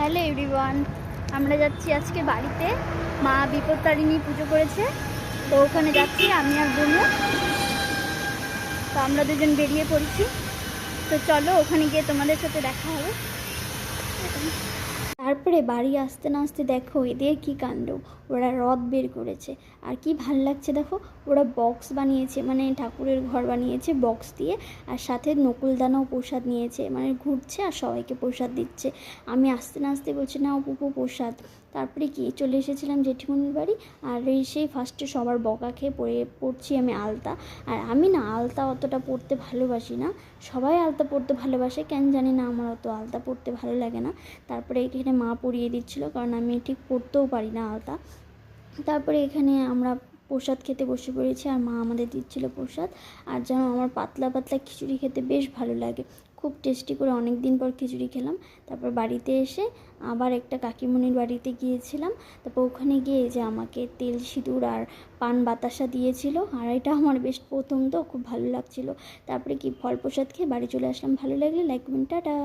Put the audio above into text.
Hello everyone, আমরা যাচ্ছি আজকে বাড়িতে। মা বিপত্তারিণী পুজো করেছে, তো ওখানে যাচ্ছি আমি আর বোনু। তো আমরা দুজন বেরিয়ে পড়েছি। তো চলো ওখানে গিয়ে তোমাদের সাথে দেখা হবে। তারপরে বাড়ি আসতে না আসতে দেখো এদের কি কাণ্ড, ওরা রথ বের করেছে। আর কি ভাল লাগছে দেখো, ওরা বক্স বানিয়েছে, মানে ঠাকুরের ঘর বানিয়েছে বক্স দিয়ে, আর সাথে নকুলদানাও প্রসাদ নিয়েছে, মানে ঘুরছে আর সবাইকে প্রসাদ দিচ্ছে। আমি আসতে না আসতে বলছি না অপুপু প্রসাদ। তারপরে কি চলে এসেছিলাম জেঠিমনির বাড়ি, আর সেই ফার্স্টে সবার বকা খেয়ে পড়ছি আমি আলতা। আর আমি না আলতা অতটা পরতে ভালোবাসি না, সবাই আলতা পরতে ভালোবাসে, কেন জানি না আমার অত আলতা পরতে ভালো লাগে না। তারপরে এখানে মা পরিয়ে দিচ্ছিলো, কারণ আমি ঠিক পরতেও পারি না আলতা। তারপরে এখানে আমরা প্রসাদ খেতে বসে পড়েছি, আর মা আমাদের দিচ্ছিলো প্রসাদ। আর যেন আমার পাতলা পাতলা খিচুড়ি খেতে বেশ ভালো লাগে, খুব টেস্টি করে অনেক দিন পর খিচুড়ি খেলাম। তারপর বাড়িতে এসে আবার একটা কাকিমণির বাড়িতে গিয়েছিলাম। তারপর ওখানে গিয়ে যে আমাকে তেল সিঁদুর আর পান বাতাসা দিয়েছিল, আর এটা আমার বেশ প্রথম, তো খুব ভালো লাগছিলো। তারপরে কি ফল প্রসাদ খেয়ে বাড়ি চলে আসলাম। ভালো লাগলে লাইক কমেন্ট, টাটা।